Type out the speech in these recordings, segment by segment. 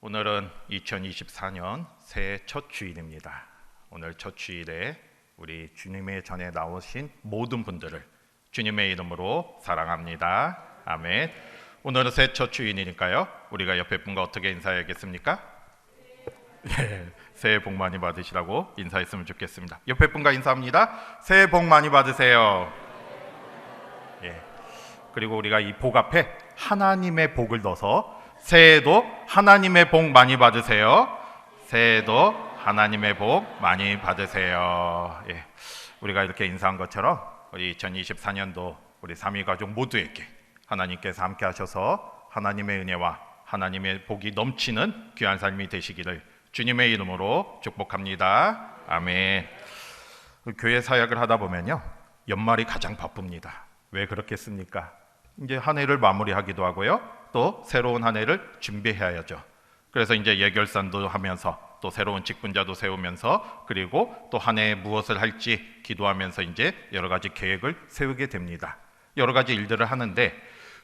오늘은 2024년 새해 첫 주일입니다. 오늘 첫 주일에 우리 주님의 전에 나오신 모든 분들을 주님의 이름으로 사랑합니다. 아멘. 오늘은 새해 첫 주일이니까요. 우리가 옆에 분과 어떻게 인사해야겠습니까? 새해 복 많이 받으시라고 인사했으면 좋겠습니다. 옆에 분과 인사합니다. 새해 복 많이 받으세요. 그리고 우리가 이 복 앞에 하나님의 복을 넣어서 새해도 하나님의 복 많이 받으세요. 새해도 하나님의 복 많이 받으세요. 우리가 이렇게 인사한 것처럼 우리 2024년도 우리 삼위가족 모두에게 하나님께서 함께 하셔서 하나님의 은혜와 하나님의 복이 넘치는 귀한 삶이 되시기를 주님의 이름으로 축복합니다. 아멘. 교회 사역을 하다 보면요, 연말이 가장 바쁩니다. 왜 그렇겠습니까? 이제 한 해를 마무리하기도 하고요, 또 새로운 한 해를 준비해야죠. 그래서 이제 예결산도 하면서 또 새로운 직분자도 세우면서 그리고 또 한 해에 무엇을 할지 기도하면서 이제 여러 가지 계획을 세우게 됩니다. 여러 가지 일들을 하는데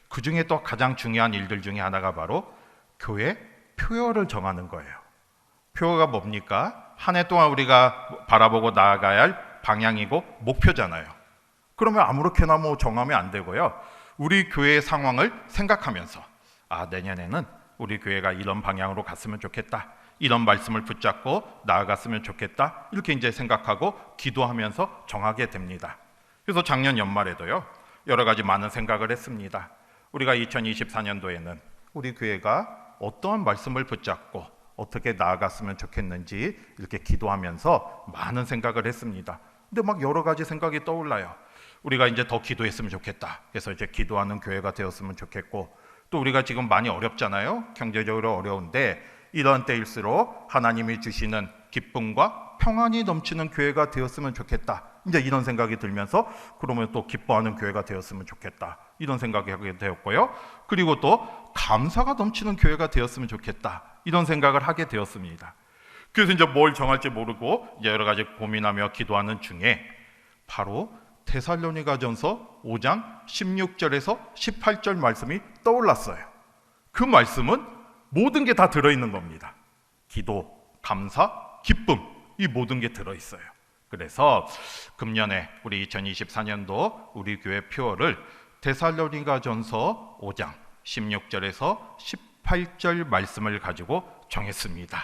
그 중에 또 가장 중요한 일들 중에 하나가 바로 교회 표어를 정하는 거예요. 표어가 뭡니까? 한 해 동안 우리가 바라보고 나아가야 할 방향이고 목표잖아요. 그러면 아무렇게나 정하면 안 되고요, 우리 교회의 상황을 생각하면서 내년에는 우리 교회가 이런 방향으로 갔으면 좋겠다, 이런 말씀을 붙잡고 나아갔으면 좋겠다, 이렇게 이제 생각하고 기도하면서 정하게 됩니다. 그래서 작년 연말에도요, 여러 가지 많은 생각을 했습니다. 우리가 2024년도에는 우리 교회가 어떠한 말씀을 붙잡고 어떻게 나아갔으면 좋겠는지 이렇게 기도하면서 많은 생각을 했습니다. 근데 여러 가지 생각이 떠올라요. 우리가 이제 더 기도했으면 좋겠다, 그래서 이제 기도하는 교회가 되었으면 좋겠고, 또 우리가 지금 많이 어렵잖아요. 경제적으로 어려운데 이런 때일수록 하나님이 주시는 기쁨과 평안이 넘치는 교회가 되었으면 좋겠다, 이제 이런 생각이 들면서 그러면 또 기뻐하는 교회가 되었으면 좋겠다, 이런 생각이 하게 되었고요. 그리고 또 감사가 넘치는 교회가 되었으면 좋겠다, 이런 생각을 하게 되었습니다. 그래서 이제 뭘 정할지 모르고 이제 여러 가지 고민하며 기도하는 중에 바로 데살로니가전서 5장 16절에서 18절 말씀이 떠올랐어요. 그 말씀은 모든 게 다 들어있는 겁니다. 기도, 감사, 기쁨, 이 모든 게 들어있어요. 그래서 금년에 우리 2024년도 우리 교회 표어를 데살로니가전서 5장 16절에서 18절 말씀을 가지고 정했습니다.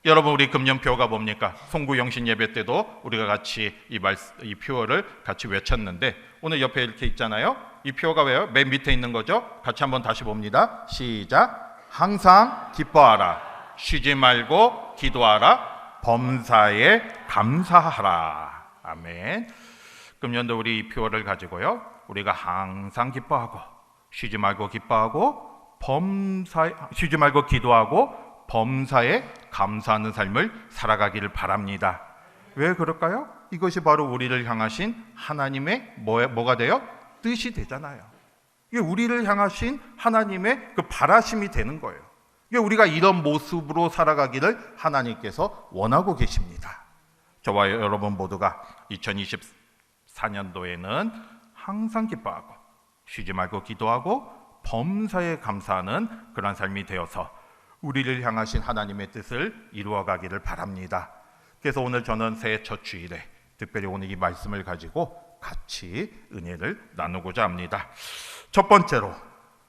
여러분, 우리 금년표가 뭡니까? 송구영신 예배 때도 우리가 같이 이 표어를 같이 외쳤는데 오늘 옆에 이렇게 있잖아요. 이 표어가 왜요? 맨 밑에 있는 거죠. 같이 한번 다시 봅니다. 시작. 항상 기뻐하라, 쉬지 말고 기도하라, 범사에 감사하라. 아멘. 금년도 우리 이 표어를 가지고요, 우리가 항상 기뻐하고 쉬지 말고 기뻐하고 쉬지 말고 기도하고 범사에 감사하는 삶을 살아가기를 바랍니다. 왜 그럴까요? 이것이 바로 우리를 향하신 하나님의 뭐가 돼요? 뜻이 되잖아요. 이게 우리를 향하신 하나님의 그 바라심이 되는 거예요. 이게 우리가 이런 모습으로 살아가기를 하나님께서 원하고 계십니다. 저와 여러분 모두가 2024년도에는 항상 기뻐하고 쉬지 말고 기도하고 범사에 감사하는 그런 삶이 되어서 우리를 향하신 하나님의 뜻을 이루어가기를 바랍니다. 그래서 오늘 저는 새해 첫 주일에 특별히 오늘 이 말씀을 가지고 같이 은혜를 나누고자 합니다. 첫 번째로,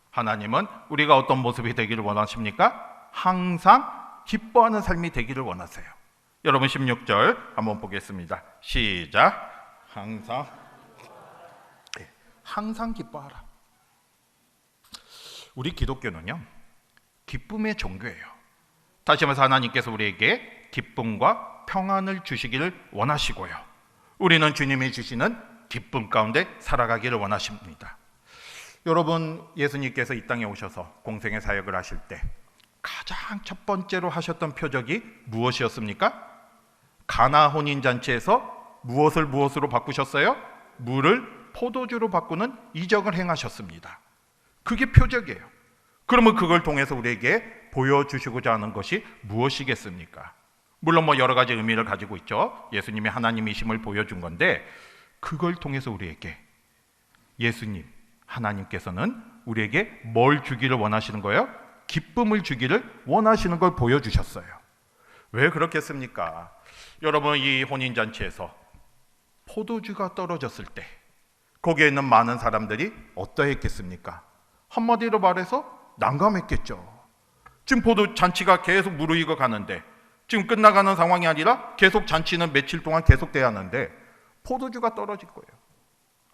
하나님은 우리가 어떤 모습이 되기를 원하십니까? 항상 기뻐하는 삶이 되기를 원하세요. 여러분 16절 한번 보겠습니다. 시작. 항상 기뻐하라. 우리 기독교는요, 기쁨의 종교예요. 다시 말해서 하나님께서 우리에게 기쁨과 평안을 주시기를 원하시고요, 우리는 주님이 주시는 기쁨 가운데 살아가기를 원하십니다. 여러분, 예수님께서 이 땅에 오셔서 공생의 사역을 하실 때 가장 첫 번째로 하셨던 표적이 무엇이었습니까? 가나 혼인잔치에서 무엇으로 바꾸셨어요? 물을 포도주로 바꾸는 이적을 행하셨습니다. 그게 표적이에요. 그러면 그걸 통해서 우리에게 보여주시고자 하는 것이 무엇이겠습니까? 물론 여러 가지 의미를 가지고 있죠. 예수님이 하나님이심을 보여준 건데, 그걸 통해서 우리에게 예수님, 하나님께서는 우리에게 뭘 주기를 원하시는 거예요? 기쁨을 주기를 원하시는 걸 보여주셨어요. 왜 그렇겠습니까? 여러분, 이 혼인잔치에서 포도주가 떨어졌을 때 거기에 있는 많은 사람들이 어떠했겠습니까? 한마디로 말해서 난감했겠죠. 지금 포도잔치가 계속 무르익어 가는데, 지금 끝나가는 상황이 아니라 계속 잔치는 며칠 동안 계속돼야 하는데 포도주가 떨어질 거예요.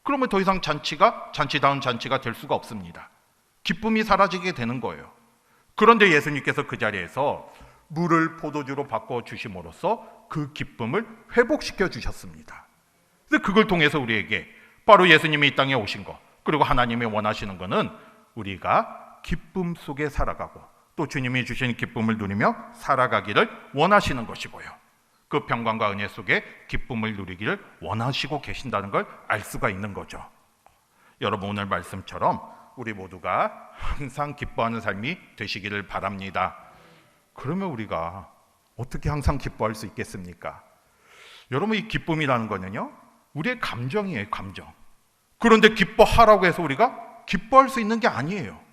그러면 더 이상 잔치가 잔치다운 잔치가 될 수가 없습니다. 기쁨이 사라지게 되는 거예요. 그런데 예수님께서 그 자리에서 물을 포도주로 바꿔 주심으로써 그 기쁨을 회복시켜 주셨습니다. 그래서 그걸 통해서 우리에게 바로 예수님이 이 땅에 오신 것, 그리고 하나님이 원하시는 것은 우리가 기쁨 속에 살아가고 또 주님이 주신 기쁨을 누리며 살아가기를 원하시는 것이고요. 그 평강과 은혜 속에 기쁨을 누리기를 원하시고 계신다는 걸 알 수가 있는 거죠. 여러분, 오늘 말씀처럼 우리 모두가 항상 기뻐하는 삶이 되시기를 바랍니다. 그러면 우리가 어떻게 항상 기뻐할 수 있겠습니까? 여러분, 이 기쁨이라는 거는요, 우리의 감정이에요, 감정. 그런데 기뻐하라고 해서 우리가 기뻐할 수 있는 게 아니에요.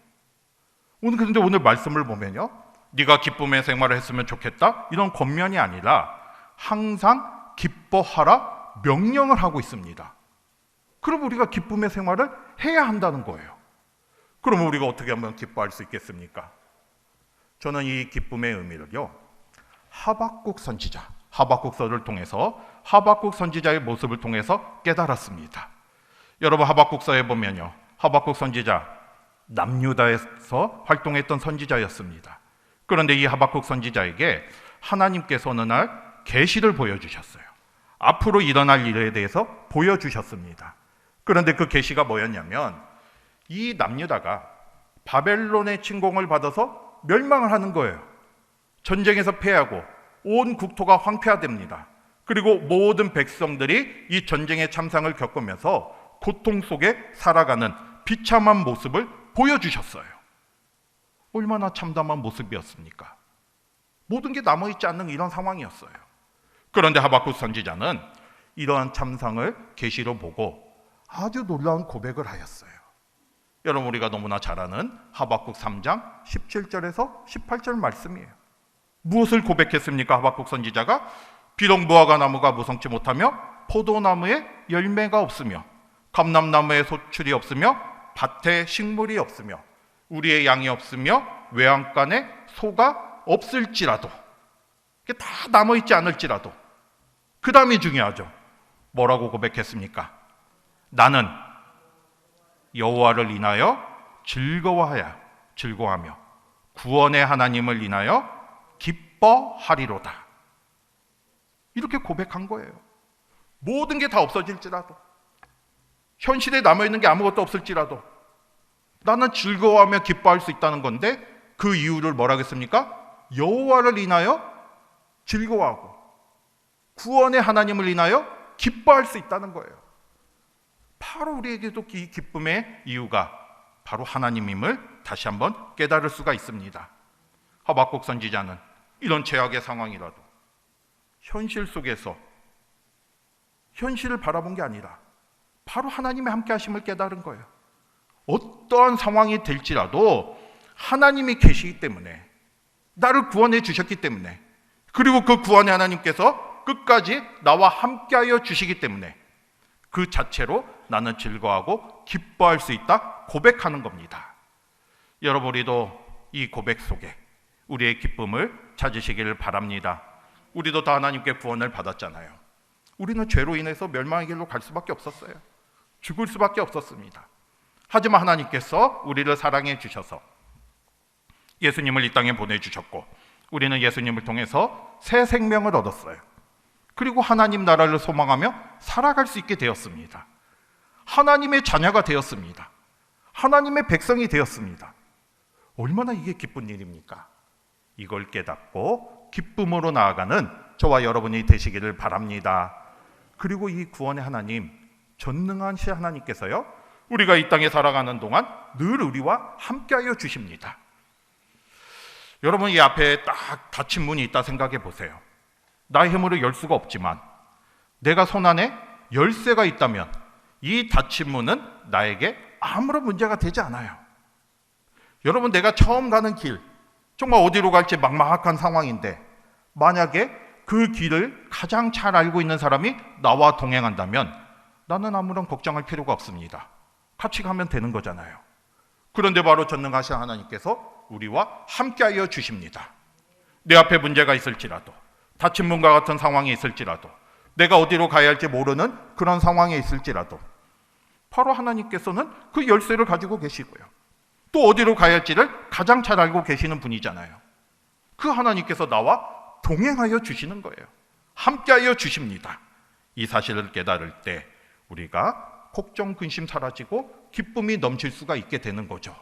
그런데 오늘 말씀을 보면요, 네가 기쁨의 생활을 했으면 좋겠다, 이런 권면이 아니라 항상 기뻐하라 명령을 하고 있습니다. 그럼 우리가 기쁨의 생활을 해야 한다는 거예요. 그러면 우리가 어떻게 하면 기뻐할 수 있겠습니까? 저는 이 기쁨의 의미를요, 하박국 선지자, 하박국서를 통해서 하박국 선지자의 모습을 통해서 깨달았습니다. 여러분, 하박국서에 보면요, 하박국 선지자 남유다에서 활동했던 선지자였습니다. 그런데 이 하박국 선지자에게 하나님께서 어느 날 계시를 보여주셨어요. 앞으로 일어날 일에 대해서 보여주셨습니다. 그런데 그 계시가 뭐였냐면, 이 남유다가 바벨론의 침공을 받아서 멸망을 하는 거예요. 전쟁에서 패하고 온 국토가 황폐화됩니다. 그리고 모든 백성들이 이 전쟁의 참상을 겪으면서 고통 속에 살아가는 비참한 모습을 보여주셨어요. 얼마나 참담한 모습이었습니까? 모든 게 남아있지 않는 이런 상황이었어요. 그런데 하박국 선지자는 이러한 참상을 계시로 보고 아주 놀라운 고백을 하였어요. 여러분, 우리가 너무나 잘 아는 하박국 3장 17절에서 18절 말씀이에요. 무엇을 고백했습니까? 하박국 선지자가 비록 무화과 나무가 무성치 못하며 포도나무에 열매가 없으며 감람나무에 소출이 없으며 밭에 식물이 없으며 우리의 양이 없으며 외양간에 소가 없을지라도, 이게 다 남아있지 않을지라도, 그 다음이 중요하죠. 뭐라고 고백했습니까? 나는 여호와를 인하여 즐거워하며 구원의 하나님을 인하여 기뻐하리로다. 이렇게 고백한 거예요. 모든 게 다 없어질지라도, 현실에 남아있는 게 아무것도 없을지라도 나는 즐거워하며 기뻐할 수 있다는 건데, 그 이유를 뭐라고 했습니까? 여호와를 인하여 즐거워하고 구원의 하나님을 인하여 기뻐할 수 있다는 거예요. 바로 우리에게도 이 기쁨의 이유가 바로 하나님임을 다시 한번 깨달을 수가 있습니다. 하박국 선지자는 이런 죄악의 상황이라도 현실 속에서 현실을 바라본 게 아니라 바로 하나님의 함께 하심을 깨달은 거예요. 어떠한 상황이 될지라도 하나님이 계시기 때문에, 나를 구원해 주셨기 때문에, 그리고 그 구원의 하나님께서 끝까지 나와 함께하여 주시기 때문에 그 자체로 나는 즐거워하고 기뻐할 수 있다 고백하는 겁니다. 여러분, 우리도 이 고백 속에 우리의 기쁨을 찾으시기를 바랍니다. 우리도 다 하나님께 구원을 받았잖아요. 우리는 죄로 인해서 멸망의 길로 갈 수밖에 없었어요. 죽을 수밖에 없었습니다. 하지만 하나님께서 우리를 사랑해 주셔서 예수님을 이 땅에 보내주셨고, 우리는 예수님을 통해서 새 생명을 얻었어요. 그리고 하나님 나라를 소망하며 살아갈 수 있게 되었습니다. 하나님의 자녀가 되었습니다. 하나님의 백성이 되었습니다. 얼마나 이게 기쁜 일입니까? 이걸 깨닫고 기쁨으로 나아가는 저와 여러분이 되시기를 바랍니다. 그리고 이 구원의 하나님, 전능하신 하나님께서요, 우리가 이 땅에 살아가는 동안 늘 우리와 함께하여 주십니다. 여러분, 이 앞에 딱 닫힌 문이 있다 생각해 보세요. 나의 힘으로 열 수가 없지만 내가 손 안에 열쇠가 있다면 이 닫힌 문은 나에게 아무런 문제가 되지 않아요. 여러분, 내가 처음 가는 길, 정말 어디로 갈지 막막한 상황인데 만약에 그 길을 가장 잘 알고 있는 사람이 나와 동행한다면 나는 아무런 걱정할 필요가 없습니다. 같이 가면 되는 거잖아요. 그런데 바로 전능하신 하나님께서 우리와 함께하여 주십니다. 내 앞에 문제가 있을지라도, 다친 분과 같은 상황이 있을지라도, 내가 어디로 가야 할지 모르는 그런 상황에 있을지라도 바로 하나님께서는 그 열쇠를 가지고 계시고요. 또 어디로 가야 할지를 가장 잘 알고 계시는 분이잖아요. 그 하나님께서 나와 동행하여 주시는 거예요. 함께하여 주십니다. 이 사실을 깨달을 때 우리가 걱정, 근심 사라지고 기쁨이 넘칠 수가 있게 되는 거죠.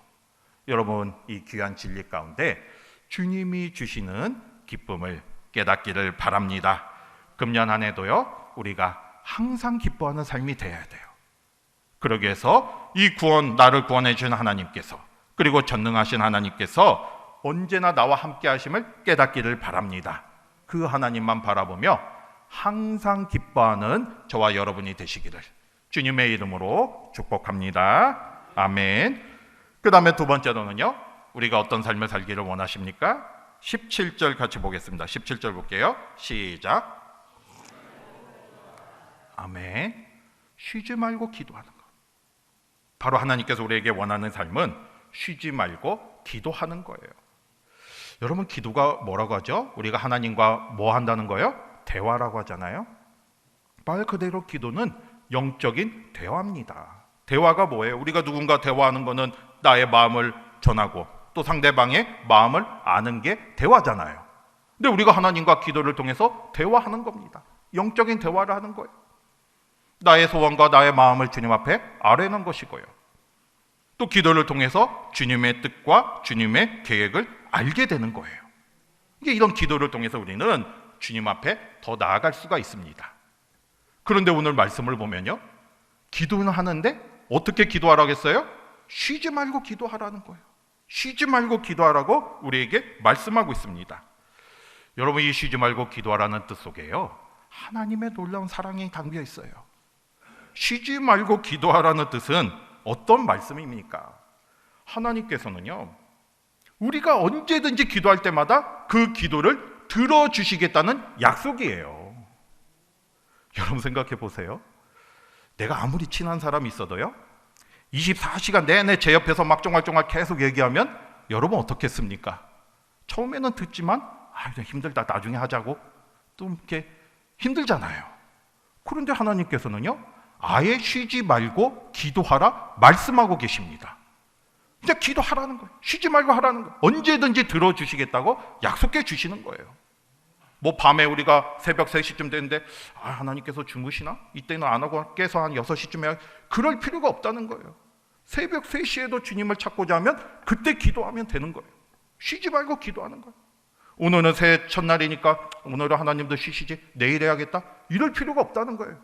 여러분, 이 귀한 진리 가운데 주님이 주시는 기쁨을 깨닫기를 바랍니다. 금년 한 해도요, 우리가 항상 기뻐하는 삶이 되어야 돼요. 그러기 위해서 이 구원, 나를 구원해 주신 하나님께서, 그리고 전능하신 하나님께서 언제나 나와 함께 하심을 깨닫기를 바랍니다. 그 하나님만 바라보며 항상 기뻐하는 저와 여러분이 되시기를 주님의 이름으로 축복합니다. 아멘. 그 다음에 두 번째로는요, 우리가 어떤 삶을 살기를 원하십니까? 17절 같이 보겠습니다. 17절 볼게요. 시작. 아멘. 쉬지 말고 기도하는 것. 바로 하나님께서 우리에게 원하는 삶은 쉬지 말고 기도하는 거예요. 여러분, 기도가 뭐라고 하죠? 우리가 하나님과 뭐 한다는 거예요? 대화라고 하잖아요. 말 그대로 기도는 영적인 대화입니다. 대화가 뭐예요? 우리가 누군가 대화하는 거는 나의 마음을 전하고 또 상대방의 마음을 아는 게 대화잖아요. 근데 우리가 하나님과 기도를 통해서 대화하는 겁니다. 영적인 대화를 하는 거예요. 나의 소원과 나의 마음을 주님 앞에 아뢰는 것이고요. 또 기도를 통해서 주님의 뜻과 주님의 계획을 알게 되는 거예요. 이게 이런 기도를 통해서 우리는 주님 앞에 더 나아갈 수가 있습니다. 그런데 오늘 말씀을 보면요, 기도는 하는데 어떻게 기도하라고 했어요? 쉬지 말고 기도하라는 거예요. 쉬지 말고 기도하라고 우리에게 말씀하고 있습니다. 여러분, 이 쉬지 말고 기도하라는 뜻 속에요, 하나님의 놀라운 사랑이 담겨 있어요. 쉬지 말고 기도하라는 뜻은 어떤 말씀입니까? 하나님께서는요, 우리가 언제든지 기도할 때마다 그 기도를 들어주시겠다는 약속이에요. 여러분, 생각해 보세요. 내가 아무리 친한 사람이 있어도요, 24시간 내내 제 옆에서 막 쫑알쫑알 계속 얘기하면 여러분 어떻겠습니까? 처음에는 듣지만 힘들다, 나중에 하자고 또 이렇게 힘들잖아요. 그런데 하나님께서는요, 아예 쉬지 말고 기도하라 말씀하고 계십니다. 이제 기도하라는 거예요. 쉬지 말고 하라는 거예요. 언제든지 들어주시겠다고 약속해 주시는 거예요. 뭐 밤에 우리가 새벽 3시쯤 되는데 하나님께서 주무시나? 이때는 안 하고 깨서 한 6시쯤에 해야, 그럴 필요가 없다는 거예요. 새벽 3시에도 주님을 찾고자 하면 그때 기도하면 되는 거예요. 쉬지 말고 기도하는 거예요. 오늘은 새해 첫날이니까 오늘은 하나님도 쉬시지, 내일 해야겠다, 이럴 필요가 없다는 거예요.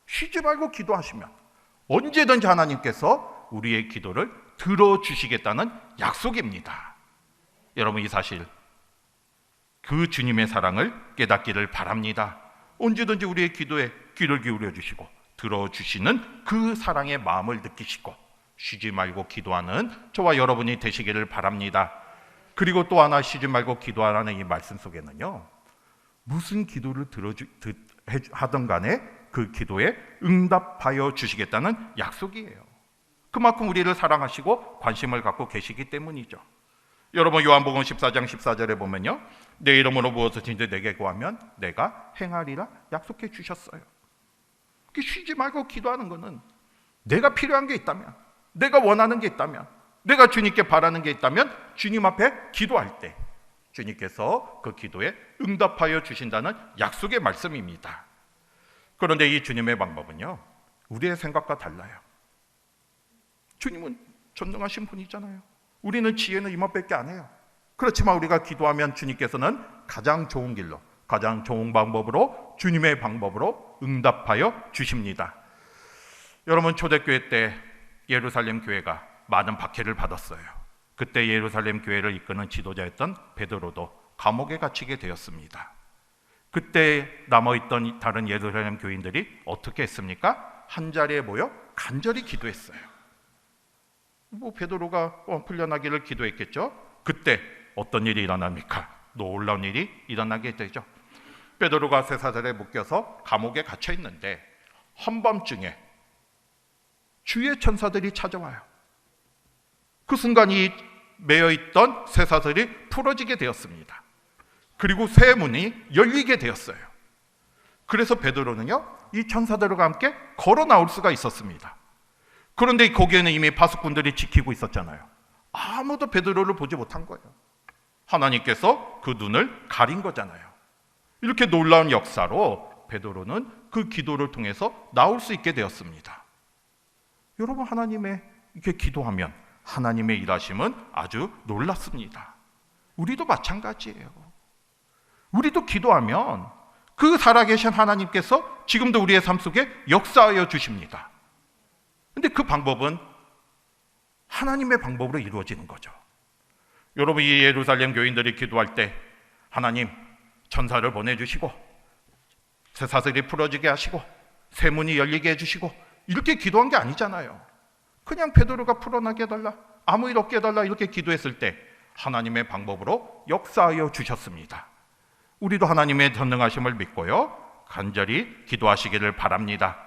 쉬지 말고 기도하시면 언제든지 하나님께서 우리의 기도를 들어주시겠다는 약속입니다. 여러분, 이 사실, 그 주님의 사랑을 깨닫기를 바랍니다. 언제든지 우리의 기도에 귀를 기울여 주시고 들어주시는 그 사랑의 마음을 느끼시고 쉬지 말고 기도하는 저와 여러분이 되시기를 바랍니다. 그리고 또 하나, 쉬지 말고 기도하라는 이 말씀 속에는요, 무슨 기도를 하든 간에 그 기도에 응답하여 주시겠다는 약속이에요. 그만큼 우리를 사랑하시고 관심을 갖고 계시기 때문이죠. 여러분, 요한복음 14장 14절에 보면요, 내 이름으로 무엇이든지 내게 구하면 내가 행하리라 약속해 주셨어요. 쉬지 말고 기도하는 것은 내가 필요한 게 있다면, 내가 원하는 게 있다면, 내가 주님께 바라는 게 있다면 주님 앞에 기도할 때 주님께서 그 기도에 응답하여 주신다는 약속의 말씀입니다. 그런데 이 주님의 방법은요, 우리의 생각과 달라요. 주님은 전능하신 분이잖아요. 우리는 지혜는 이만밖에 안 해요. 그렇지만 우리가 기도하면 주님께서는 가장 좋은 길로, 가장 좋은 방법으로, 주님의 방법으로 응답하여 주십니다. 여러분, 초대교회 때 예루살렘 교회가 많은 박해를 받았어요. 그때 예루살렘 교회를 이끄는 지도자였던 베드로도 감옥에 갇히게 되었습니다. 그때 남아있던 다른 예루살렘 교인들이 어떻게 했습니까? 한 자리에 모여 간절히 기도했어요. 베드로가 풀려나기를 기도했겠죠. 그때 어떤 일이 일어납니까? 놀라운 일이 일어나게 되죠. 베드로가 쇠사슬에 묶여서 감옥에 갇혀 있는데 한밤중에 주의 천사들이 찾아와요. 그 순간 이 매여있던 쇠사슬이 풀어지게 되었습니다. 그리고 새 문이 열리게 되었어요. 그래서 베드로는요, 이 천사들과 함께 걸어 나올 수가 있었습니다. 그런데 거기에는 이미 파수꾼들이 지키고 있었잖아요. 아무도 베드로를 보지 못한 거예요. 하나님께서 그 눈을 가린 거잖아요. 이렇게 놀라운 역사로 베드로는 그 기도를 통해서 나올 수 있게 되었습니다. 여러분, 하나님의 이렇게 기도하면 하나님의 일하심은 아주 놀랍습니다. 우리도 마찬가지예요. 우리도 기도하면 그 살아계신 하나님께서 지금도 우리의 삶 속에 역사하여 주십니다. 근데 그 방법은 하나님의 방법으로 이루어지는 거죠. 여러분, 이 예루살렘 교인들이 기도할 때 하나님 천사를 보내주시고 쇠사슬이 풀어지게 하시고 새 문이 열리게 해주시고 이렇게 기도한 게 아니잖아요. 그냥 베드로가 풀어나게 해달라, 아무 일 없게 해달라 이렇게 기도했을 때 하나님의 방법으로 역사하여 주셨습니다. 우리도 하나님의 전능하심을 믿고요, 간절히 기도하시기를 바랍니다.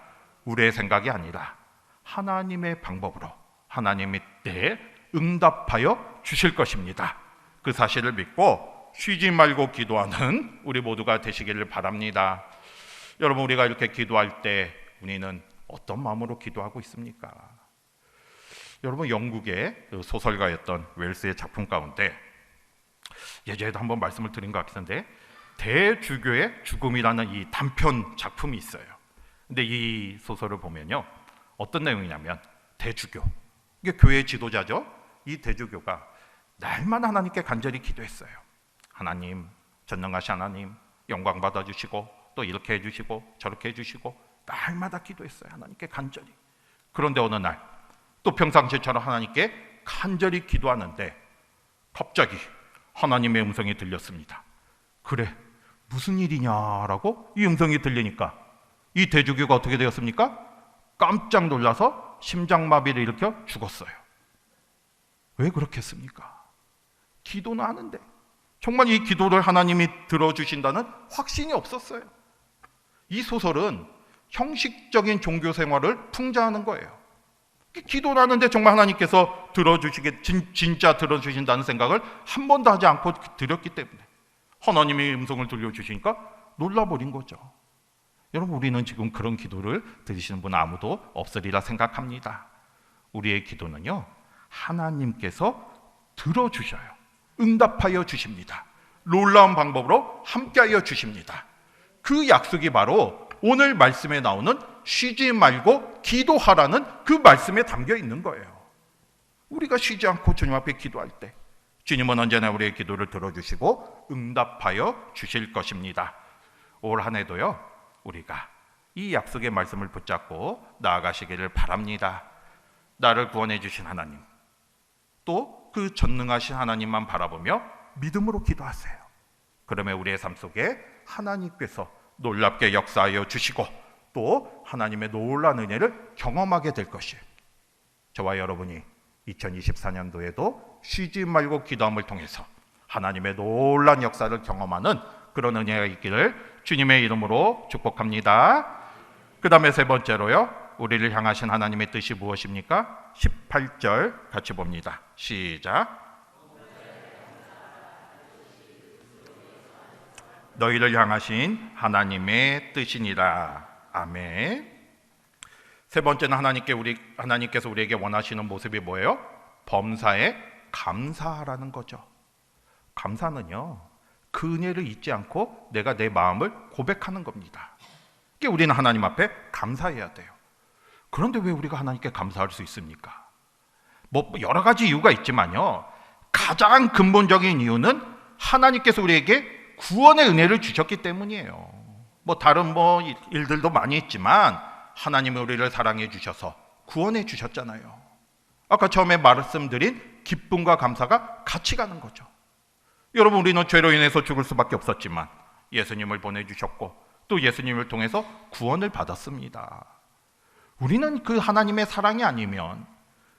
우리의 생각이 아니라 하나님의 방법으로 하나님이 때에 응답하여 주실 것입니다. 그 사실을 믿고 쉬지 말고 기도하는 우리 모두가 되시기를 바랍니다. 여러분, 우리가 이렇게 기도할 때 우리는 어떤 마음으로 기도하고 있습니까? 여러분, 영국의 소설가였던 웰스의 작품 가운데 예전에도 한번 말씀을 드린 것 같은데 대주교의 죽음이라는 이 단편 작품이 있어요. 근데 이 소설을 보면요, 어떤 내용이냐면 대주교, 이게 교회 지도자죠. 이 대주교가 날마다 하나님께 간절히 기도했어요. 하나님, 전능하신 하나님, 영광 받아주시고 또 이렇게 해주시고 저렇게 해주시고 날마다 기도했어요. 하나님께 간절히. 그런데 어느 날 또 평상시처럼 하나님께 간절히 기도하는데 갑자기 하나님의 음성이 들렸습니다. 그래, 무슨 일이냐라고 이 음성이 들리니까 이 대주교가 어떻게 되었습니까? 깜짝 놀라서 심장마비를 일으켜 죽었어요. 왜 그렇겠습니까? 기도는 하는데 정말 이 기도를 하나님이 들어주신다는 확신이 없었어요. 이 소설은 형식적인 종교 생활을 풍자하는 거예요. 기도를 하는데 정말 하나님께서 진짜 들어주신다는 생각을 한 번도 하지 않고 드렸기 때문에 하나님의 음성을 들려주시니까 놀라버린 거죠. 여러분, 우리는 지금 그런 기도를 드리시는 분 아무도 없으리라 생각합니다. 우리의 기도는요, 하나님께서 들어주셔요. 응답하여 주십니다. 놀라운 방법으로 함께하여 주십니다. 그 약속이 바로 오늘 말씀에 나오는 쉬지 말고 기도하라는 그 말씀에 담겨 있는 거예요. 우리가 쉬지 않고 주님 앞에 기도할 때 주님은 언제나 우리의 기도를 들어주시고 응답하여 주실 것입니다. 올 한 해도요, 우리가 이 약속의 말씀을 붙잡고 나아가시기를 바랍니다. 나를 구원해 주신 하나님, 또 그 전능하신 하나님만 바라보며 믿음으로 기도하세요. 그러면 우리의 삶 속에 하나님께서 놀랍게 역사하여 주시고 또 하나님의 놀라운 은혜를 경험하게 될 것이에요. 저와 여러분이 2024년도에도 쉬지 말고 기도함을 통해서 하나님의 놀라운 역사를 경험하는 그런 은혜가 있기를 주님의 이름으로 축복합니다. 그 다음에 세 번째로요, 우리를 향하신 하나님의 뜻이 무엇입니까? 18절 같이 봅니다. 시작. 너희를 향하신 하나님의 뜻이니라. 아멘. 세 번째는 하나님께서 우리에게 원하시는 모습이 뭐예요? 범사에 감사하라는 거죠. 감사는요, 그 은혜를 잊지 않고 내가 내 마음을 고백하는 겁니다. 그러니까 우리는 하나님 앞에 감사해야 돼요. 그런데 왜 우리가 하나님께 감사할 수 있습니까? 뭐 여러 가지 이유가 있지만요, 가장 근본적인 이유는 하나님께서 우리에게 구원의 은혜를 주셨기 때문이에요. 다른 일들도 많이 있지만 하나님이 우리를 사랑해 주셔서 구원해 주셨잖아요. 아까 처음에 말씀드린 기쁨과 감사가 같이 가는 거죠. 여러분, 우리는 죄로 인해서 죽을 수밖에 없었지만 예수님을 보내주셨고 또 예수님을 통해서 구원을 받았습니다. 우리는 그 하나님의 사랑이 아니면,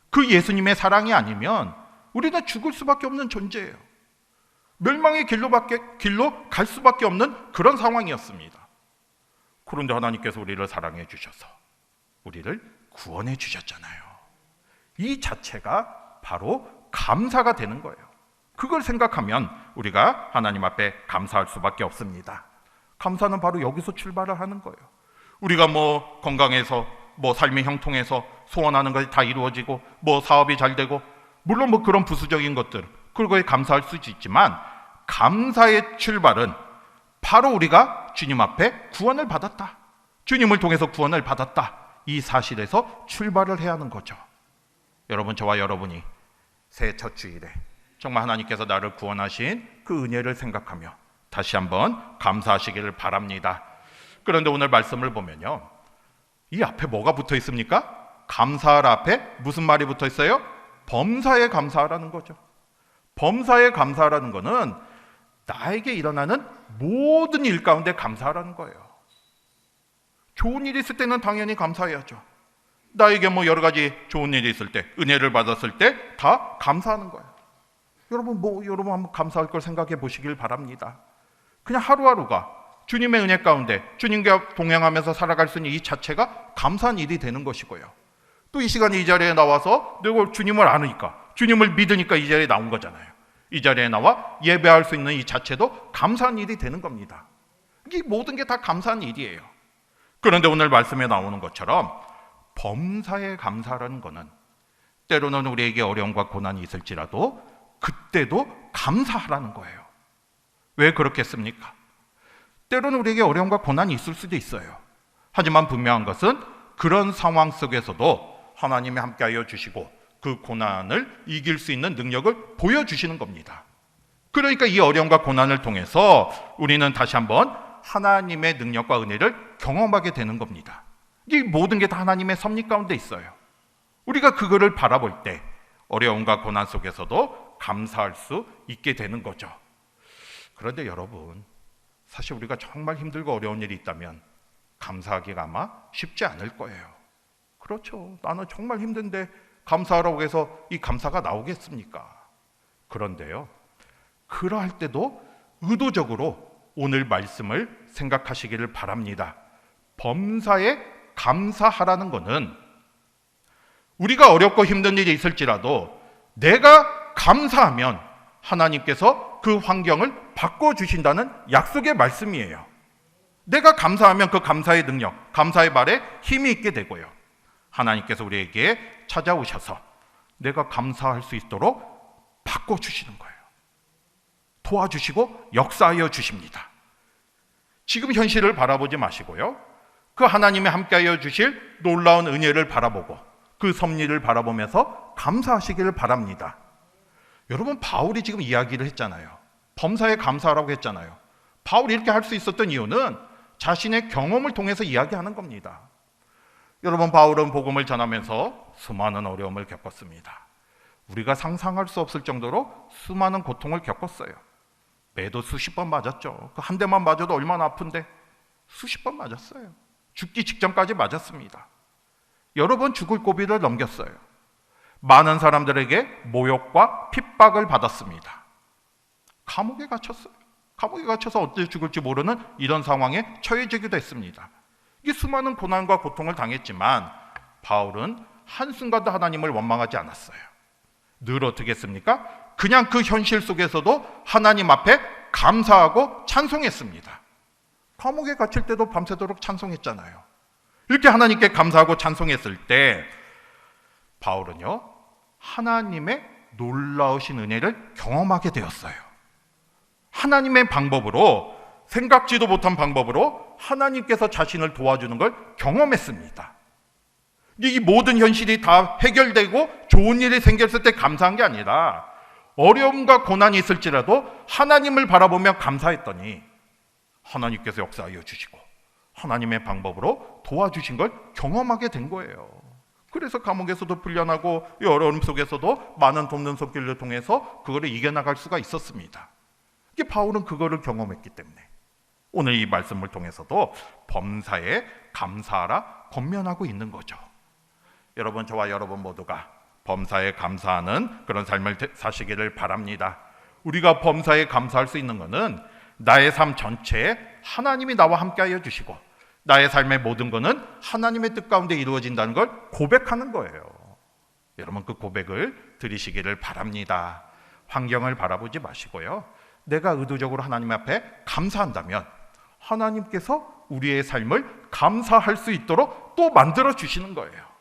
그 예수님의 사랑이 아니면 우리는 죽을 수밖에 없는 존재예요. 멸망의 길로 갈 수밖에 없는 그런 상황이었습니다. 그런데 하나님께서 우리를 사랑해 주셔서 우리를 구원해 주셨잖아요. 이 자체가 바로 감사가 되는 거예요. 그걸 생각하면 우리가 하나님 앞에 감사할 수밖에 없습니다. 감사는 바로 여기서 출발을 하는 거예요. 우리가 건강해서 삶의 형통해서 소원하는 것이 다 이루어지고 사업이 잘 되고, 물론 그런 부수적인 것들, 그거에 감사할 수 있지만, 감사의 출발은 바로 우리가 주님 앞에 구원을 받았다, 주님을 통해서 구원을 받았다, 이 사실에서 출발을 해야 하는 거죠. 여러분, 저와 여러분이 새해 첫 주일에 정말 하나님께서 나를 구원하신 그 은혜를 생각하며 다시 한번 감사하시기를 바랍니다. 그런데 오늘 말씀을 보면요, 이 앞에 뭐가 붙어 있습니까? 감사하라 앞에 무슨 말이 붙어 있어요? 범사에 감사하라는 거죠. 범사에 감사하라는 거는 나에게 일어나는 모든 일 가운데 감사하라는 거예요. 좋은 일이 있을 때는 당연히 감사해야죠. 나에게 여러 가지 좋은 일이 있을 때, 은혜를 받았을 때 다 감사하는 거예요. 여러분 한번 감사할 걸 생각해 보시길 바랍니다. 그냥 하루하루가 주님의 은혜 가운데 주님과 동행하면서 살아갈 수 있는 이 자체가 감사한 일이 되는 것이고요. 또 이 시간에 이 자리에 나와서 내가 주님을 아니까, 주님을 믿으니까 이 자리에 나온 거잖아요. 이 자리에 나와 예배할 수 있는 이 자체도 감사한 일이 되는 겁니다. 이 모든 게 다 감사한 일이에요. 그런데 오늘 말씀에 나오는 것처럼 범사에 감사라는 것은 때로는 우리에게 어려움과 고난이 있을지라도 그때도 감사하라는 거예요. 왜 그렇겠습니까? 때로는 우리에게 어려움과 고난이 있을 수도 있어요. 하지만 분명한 것은 그런 상황 속에서도 하나님이 함께하여 주시고 그 고난을 이길 수 있는 능력을 보여주시는 겁니다. 그러니까 이 어려움과 고난을 통해서 우리는 다시 한번 하나님의 능력과 은혜를 경험하게 되는 겁니다. 이 모든 게 다 하나님의 섭리 가운데 있어요. 우리가 그거를 바라볼 때 어려움과 고난 속에서도 감사할 수 있게 되는 거죠. 그런데 여러분, 사실 우리가 정말 힘들고 어려운 일이 있다면 감사하기가 아마 쉽지 않을 거예요. 그렇죠. 나는 정말 힘든데 감사하라고 해서 이 감사가 나오겠습니까? 그런데요, 그러할 때도 의도적으로 오늘 말씀을 생각하시기를 바랍니다. 범사에 감사하라는 것은 우리가 어렵고 힘든 일이 있을지라도 내가 감사하면 하나님께서 그 환경을 바꿔주신다는 약속의 말씀이에요. 내가 감사하면 그 감사의 능력, 감사의 말에 힘이 있게 되고요, 하나님께서 우리에게 찾아오셔서 내가 감사할 수 있도록 바꿔주시는 거예요. 도와주시고 역사하여 주십니다. 지금 현실을 바라보지 마시고요, 그 하나님이 함께하여 주실 놀라운 은혜를 바라보고 그 섭리를 바라보면서 감사하시기를 바랍니다. 여러분, 바울이 지금 이야기를 했잖아요. 범사에 감사하라고 했잖아요. 바울이 이렇게 할 수 있었던 이유는 자신의 경험을 통해서 이야기하는 겁니다. 여러분, 바울은 복음을 전하면서 수많은 어려움을 겪었습니다. 우리가 상상할 수 없을 정도로 수많은 고통을 겪었어요. 매도 수십 번 맞았죠. 그 한 대만 맞아도 얼마나 아픈데 수십 번 맞았어요. 죽기 직전까지 맞았습니다. 여러 번 죽을 고비를 넘겼어요. 많은 사람들에게 모욕과 핍박을 받았습니다. 감옥에 갇혔어요. 감옥에 갇혀서 어떻게 죽을지 모르는 이런 상황에 처해지기도 했습니다. 이 수많은 고난과 고통을 당했지만 바울은 한순간도 하나님을 원망하지 않았어요. 늘 어떻게 했습니까? 그냥 그 현실 속에서도 하나님 앞에 감사하고 찬송했습니다. 감옥에 갇힐 때도 밤새도록 찬송했잖아요. 이렇게 하나님께 감사하고 찬송했을 때 바울은요, 하나님의 놀라우신 은혜를 경험하게 되었어요. 하나님의 방법으로, 생각지도 못한 방법으로 하나님께서 자신을 도와주는 걸 경험했습니다. 이 모든 현실이 다 해결되고 좋은 일이 생겼을 때 감사한 게 아니라 어려움과 고난이 있을지라도 하나님을 바라보며 감사했더니 하나님께서 역사하여 주시고 하나님의 방법으로 도와주신 걸 경험하게 된 거예요. 그래서 감옥에서도 풀려나고 이 어려움 속에서도 많은 돕는 손길을 통해서 그거를 이겨나갈 수가 있었습니다. 이게 바울은 그거를 경험했기 때문에 오늘 이 말씀을 통해서도 범사에 감사하라 권면하고 있는 거죠. 여러분, 저와 여러분 모두가 범사에 감사하는 그런 삶을 사시기를 바랍니다. 우리가 범사에 감사할 수 있는 것은 나의 삶 전체에 하나님이 나와 함께하여 주시고 나의 삶의 모든 것은 하나님의 뜻 가운데 이루어진다는 걸 고백하는 거예요. 여러분 그 고백을 들으시기를 바랍니다. 환경을 바라보지 마시고요. 내가 의도적으로 하나님 앞에 감사한다면 하나님께서 우리의 삶을 감사할 수 있도록 또 만들어 주시는 거예요.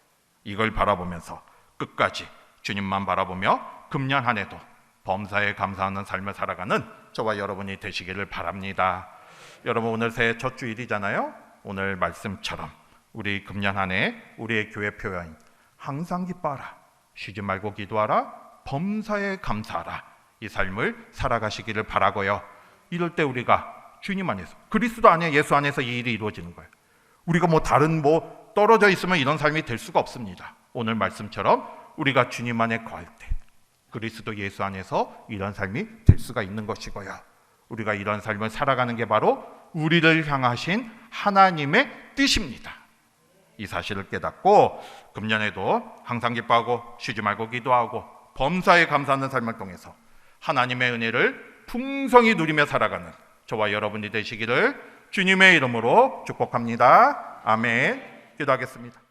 이걸 바라보면서 끝까지 주님만 바라보며 금년 한 해도 범사에 감사하는 삶을 살아가는 저와 여러분이 되시기를 바랍니다. 여러분 오늘 새해 첫 주일이잖아요. 오늘 말씀처럼 우리 금년 한 해 우리의 교회 표어인 항상 기뻐하라, 쉬지 말고 기도하라, 범사에 감사하라, 이 삶을 살아가시기를 바라고요. 이럴 때 우리가 주님 안에서, 그리스도 안에, 예수 안에서 이 일이 이루어지는 거예요. 우리가 다른 떨어져 있으면 이런 삶이 될 수가 없습니다. 오늘 말씀처럼 우리가 주님 안에 거할 때 그리스도 예수 안에서 이런 삶이 될 수가 있는 것이고요. 우리가 이런 삶을 살아가는 게 바로 우리를 향하신 하나님의 뜻입니다. 이 사실을 깨닫고 금년에도 항상 기뻐하고 쉬지 말고 기도하고 범사에 감사하는 삶을 통해서 하나님의 은혜를 풍성히 누리며 살아가는 저와 여러분이 되시기를 주님의 이름으로 축복합니다. 아멘. 기도하겠습니다.